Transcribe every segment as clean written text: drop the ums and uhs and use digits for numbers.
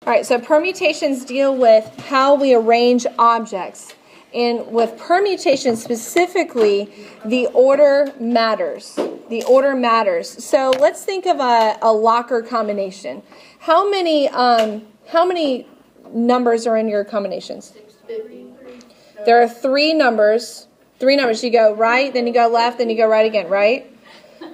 All right, so permutations deal with how we arrange objects. And with permutations specifically, the order matters. The order matters. So let's think of a locker combination. How many numbers are in your combinations? 653. There are three numbers. You go right, then you go left, then you go right again, right?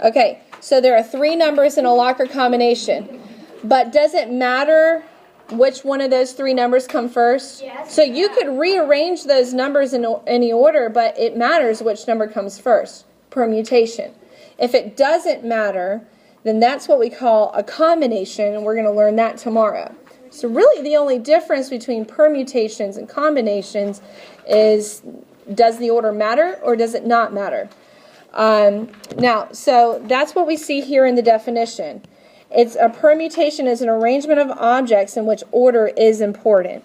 Okay, so there are three numbers in a locker combination. But does it matter which one of those three numbers come first? Yes. So you could rearrange those numbers in any order, but it matters which number comes first. Permutation. If it doesn't matter, then that's what we call a combination, and we're going to learn that tomorrow. So really the only difference between permutations and combinations is, does the order matter or does it not matter? Now, so that's what we see here in the definition. It's a permutation is an arrangement of objects in which order is important.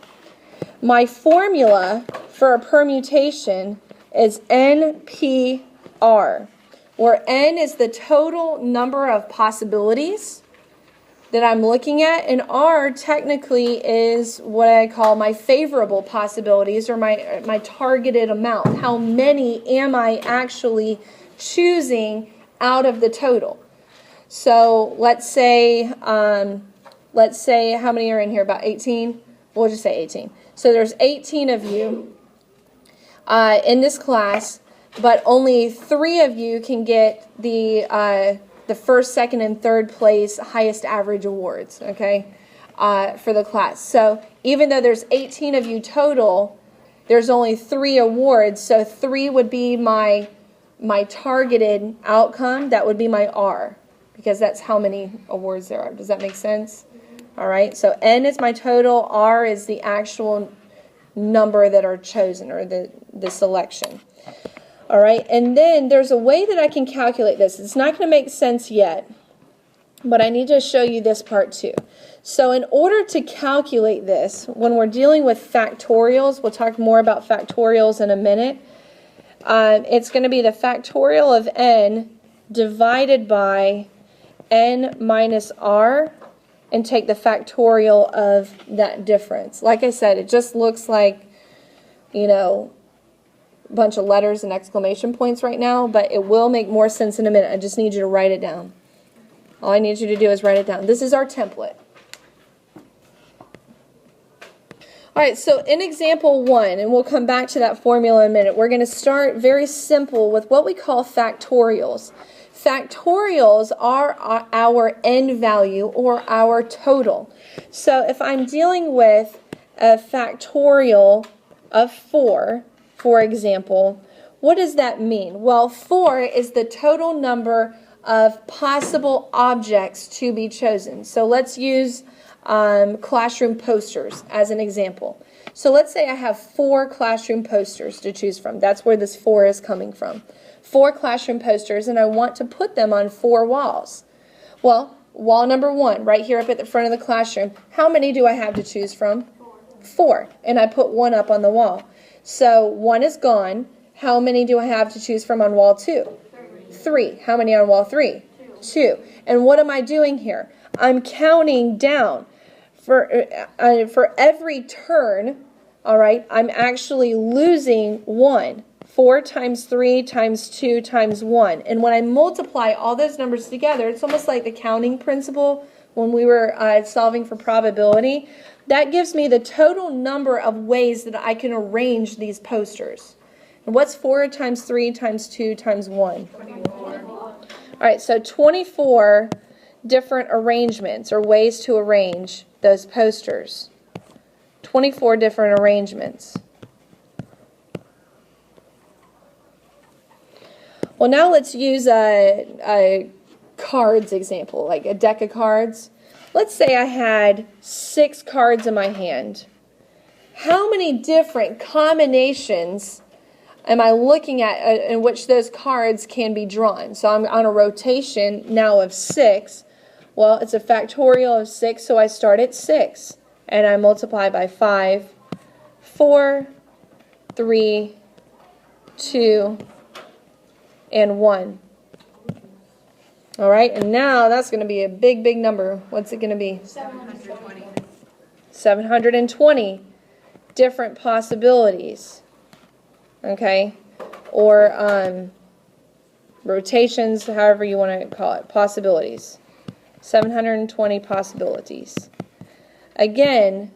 My formula for a permutation is NPR, where N is the total number of possibilities that I'm looking at, and R technically is what I call my favorable possibilities, or my targeted amount. How many am I actually choosing out of the total? So let's say how many are in here? About 18? We'll just say 18. So there's 18 of you in this class, but only 3 of you can get the first, second, and third place highest average awards, okay, for the class. So even though there's 18 of you total, there's only 3 awards, so 3 would be my targeted outcome. That would be my R, because that's how many awards there are. Does that make sense? All right, so N is my total, R is the actual number that are chosen, or the selection. All right, and then there's a way that I can calculate this. It's not going to make sense yet, but I need to show you this part too. So in order to calculate this, when we're dealing with factorials, we'll talk more about factorials in a minute. It's going to be the factorial of N divided by N minus R, and take the factorial of that difference. Like I said, it just looks like, a bunch of letters and exclamation points right now, but it will make more sense in a minute. I just need you to write it down. All I need you to do is write it down. This is our template. All right, so in example 1, and we'll come back to that formula in a minute, we're going to start very simple with what we call factorials. Factorials are our N value, or our total. So if I'm dealing with a factorial of 4, for example, what does that mean? Well, 4 is the total number of possible objects to be chosen. So let's use classroom posters as an example. So let's say I have 4 classroom posters to choose from. That's where this 4 is coming from. 4 classroom posters, and I want to put them on 4 walls. Well, wall number 1, right here up at the front of the classroom, how many do I have to choose from? 4. And I put 1 up on the wall. So 1 is gone. How many do I have to choose from on wall 2? 3. How many on wall 3? 2. And what am I doing here? I'm counting down. For every turn, all right, I'm actually losing 1. 4 times 3 times 2 times 1. And when I multiply all those numbers together, it's almost like the counting principle when we were solving for probability. That gives me the total number of ways that I can arrange these posters. And what's 4 times 3 times 2 times 1? 24. All right, so 24 different arrangements or ways to arrange those posters. 24 different arrangements. Well, now let's use a cards example, like a deck of cards. Let's say I had 6 cards in my hand. How many different combinations am I looking at in which those cards can be drawn? So I'm on a rotation now of 6. Well, it's a factorial of 6, so I start at 6. And I multiply by 5, 4, 3, 2, and 1. All right, and now that's going to be a big, big number. What's it going to be? 720. 720 different possibilities. Okay? Or rotations, however you want to call it, possibilities. 720 possibilities. Again,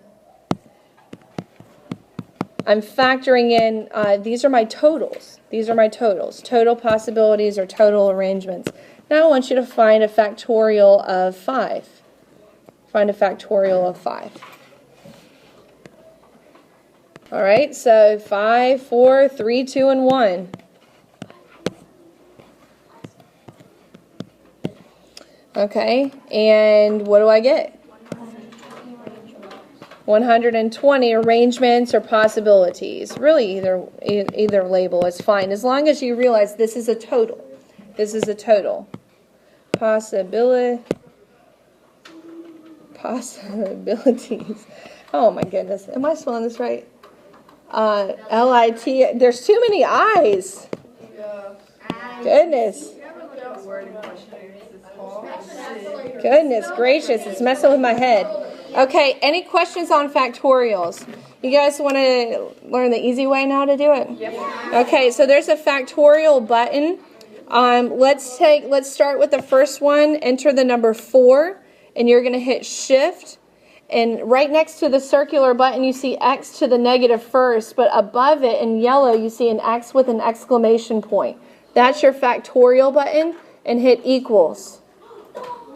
I'm factoring in, these are my totals. These are my totals. Total possibilities or total arrangements. Now I want you to find a factorial of 5. Find a factorial of 5. All right, so 5, 4, 3, 2, and 1. Okay, and what do I get? 120 arrangements or possibilities. Really, either label is fine, as long as you realize this is a total. This is a total. Possibilities. Oh my goodness, am I spelling this right? L-I-T. There's too many I's. Goodness. Goodness gracious, it's messing with my head. Okay, any questions on factorials? You guys want to learn the easy way now to do it? Yep. Okay, so there's a factorial button. Let's start with the first one. Enter the number 4, and you're going to hit Shift. And right next to the circular button, you see X to the negative first, but above it in yellow, you see an X with an exclamation point. That's your factorial button, and hit equals.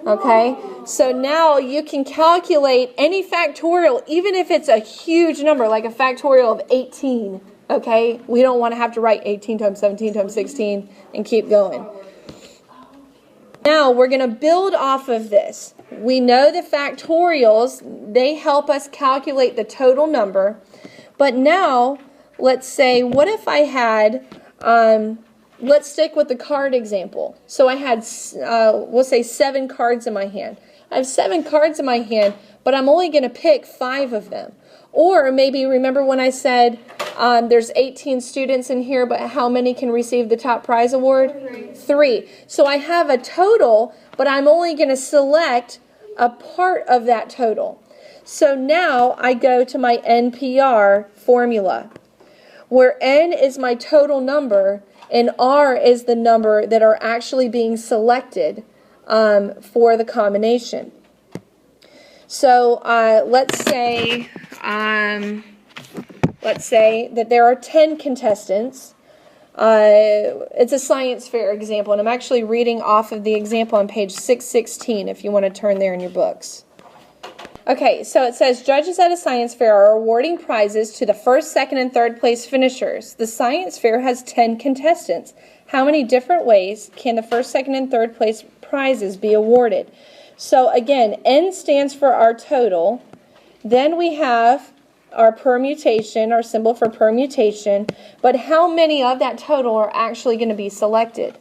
Okay, so now you can calculate any factorial, even if it's a huge number, like a factorial of 18. Okay, we don't want to have to write 18 times 17 times 16 and keep going. Now we're going to build off of this. We know the factorials, they help us calculate the total number. But now, let's say, what if I had, let's stick with the card example. So I had, we'll say 7 cards in my hand. I have 7 cards in my hand, but I'm only going to pick 5 of them. Or maybe remember when I said there's 18 students in here, but how many can receive the top prize award? 3. So I have a total, but I'm only going to select a part of that total. So now I go to my NPR formula, where N is my total number, and R is the number that are actually being selected for the combination. So let's say that there are 10 contestants. It's a science fair example, and I'm actually reading off of the example on page 616 if you want to turn there in your books. Okay, so it says, judges at a science fair are awarding prizes to the first, second, and third place finishers. The science fair has 10 contestants. How many different ways can the first, second, and third place prizes be awarded? So again, N stands for our total. Then we have our permutation, our symbol for permutation. But how many of that total are actually going to be selected?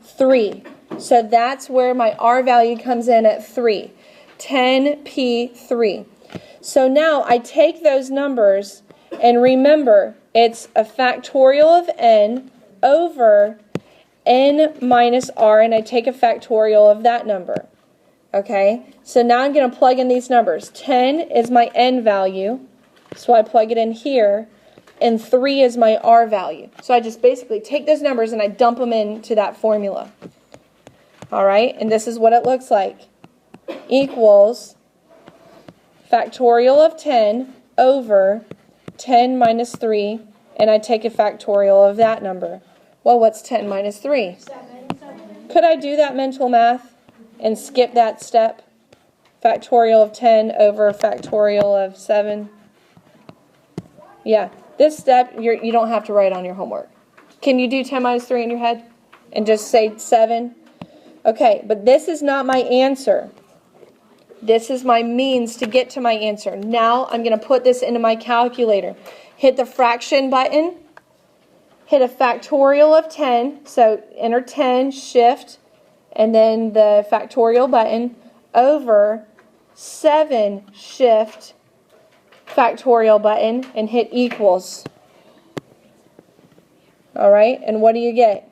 3. So that's where my R value comes in at 3. 10P3. So now I take those numbers, and remember, it's a factorial of N over N minus R, and I take a factorial of that number. Okay, so now I'm going to plug in these numbers. 10 is my N value, so I plug it in here, and 3 is my R value. So I just basically take those numbers and I dump them into that formula. All right, and this is what it looks like. Equals factorial of 10 over 10 minus 3, and I take a factorial of that number. Well, what's 10 minus 3? 7. Could I do that mental math and skip that step? Factorial of 10 over factorial of 7. Yeah, this step you don't have to write on your homework. Can you do 10 minus 3 in your head and just say 7? Okay, but this is not my answer. This is my means to get to my answer. Now I'm going to put this into my calculator. Hit the fraction button. Hit a factorial of 10. So enter 10, shift, and then the factorial button over 7, shift, factorial button, and hit equals. All right, and what do you get?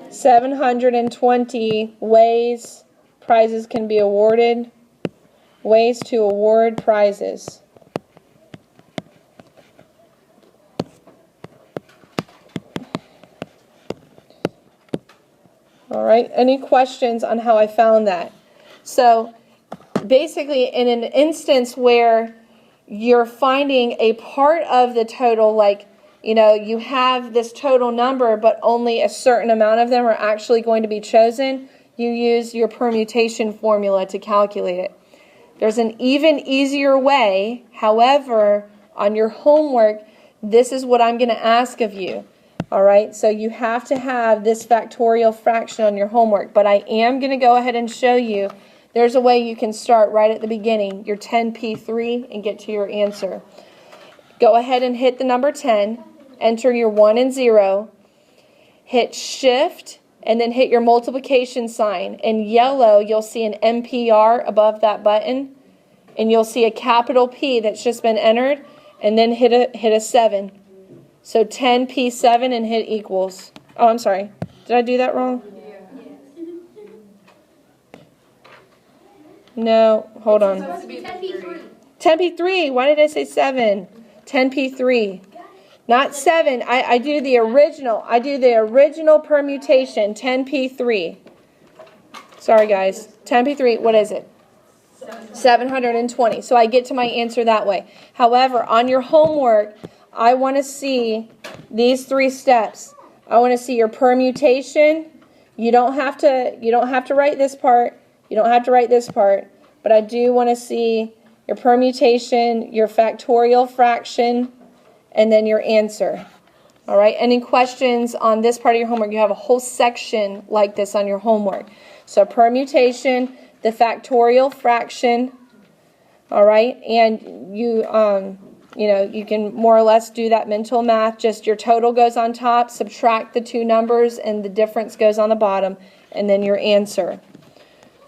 720 ways prizes can be awarded. Ways to award prizes. All right, any questions on how I found that? So basically, in an instance where you're finding a part of the total, like, you have this total number, but only a certain amount of them are actually going to be chosen, you use your permutation formula to calculate it. There's an even easier way. However, on your homework, this is what I'm going to ask of you. All right, so you have to have this factorial fraction on your homework, but I am going to go ahead and show you there's a way you can start right at the beginning, your 10p3, and get to your answer. Go ahead and hit the number 10, enter your 1 and 0, hit shift, and then hit your multiplication sign. In yellow, you'll see an MPR above that button, and you'll see a capital P that's just been entered, and then hit a 7. So 10p7 and hit equals. Oh, I'm sorry. Did I do that wrong? No, hold on. 10p3. Why did I say 7? 10p3. Not 7. I do the original. I do the original permutation, 10p3. Sorry, guys. 10p3, what is it? 720. So I get to my answer that way. However, on your homework, I want to see these 3 steps. I want to see your permutation. You don't have to write this part. You don't have to write this part. But I do want to see your permutation, your factorial fraction, and then your answer. All right? Any questions on this part of your homework? You have a whole section like this on your homework. So permutation, the factorial fraction, all right? And you can more or less do that mental math. Just your total goes on top, subtract the 2 numbers, and the difference goes on the bottom, and then your answer.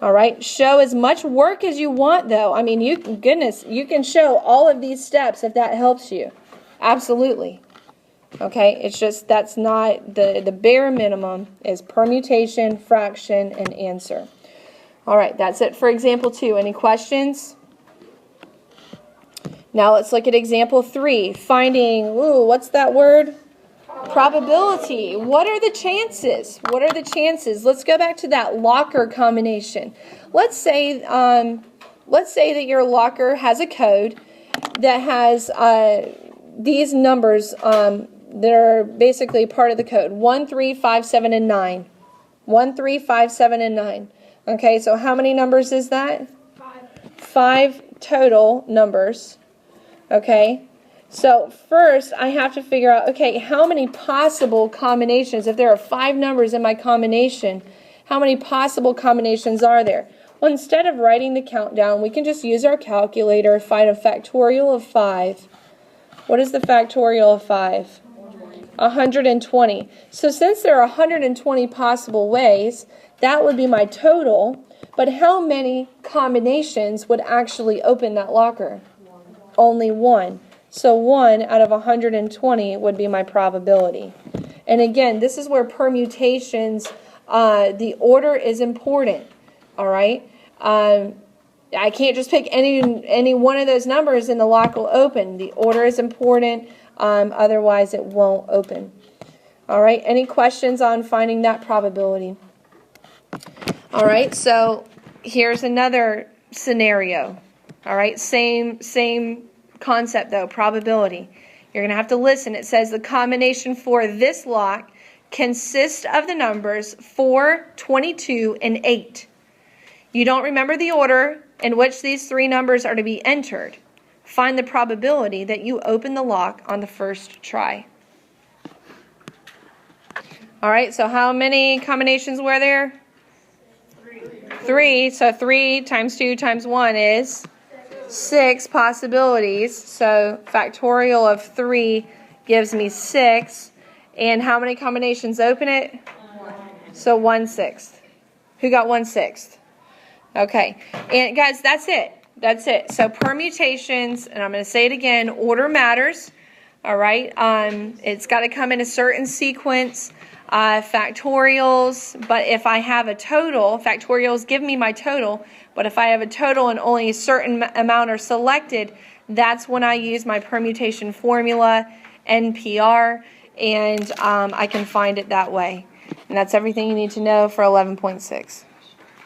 All right? Show as much work as you want, though. I mean, you can show all of these steps if that helps you. Absolutely. Okay? It's just that's not the bare minimum is permutation, fraction, and answer. All right, that's it for example 2. Any questions? Now let's look at example 3. Finding, what's that word? Probability. What are the chances? What are the chances? Let's go back to that locker combination. Let's say that your locker has a code that has these numbers that are basically part of the code. 1, 3, 5, 7, and 9. 1, 3, 5, 7, and 9. Okay, so how many numbers is that? 5 total numbers. Okay, so first I have to figure out, okay, how many possible combinations, if there are 5 numbers in my combination, how many possible combinations are there? Well, instead of writing the countdown, we can just use our calculator, find a factorial of 5. What is the factorial of 5? 120. So since there are 120 possible ways, that would be my total, but how many combinations would actually open that locker? Only 1. So 1 out of 120 would be my probability. And again, this is where permutations, the order is important. All right? I can't just pick any one of those numbers and the lock will open. The order is important, otherwise it won't open. All right? Any questions on finding that probability? All right, so here's another scenario. All right, same concept though, probability. You're going to have to listen. It says the combination for this lock consists of the numbers 4, 22, and 8. You don't remember the order in which these 3 numbers are to be entered. Find the probability that you open the lock on the first try. All right, so how many combinations were there? 3. So 3 times 2 times 1 is 6 possibilities. So factorial of 3 gives me 6. And how many combinations open it? 1. So 1/6. Who got 1/6? Okay. And guys, that's it. That's it. So permutations, and I'm going to say it again, order matters. All right. It's got to come in a certain sequence. factorials, but if I have a total, factorials give me my total, but if I have a total and only a certain amount are selected, that's when I use my permutation formula, NPR, and I can find it that way. And that's everything you need to know for 11.6.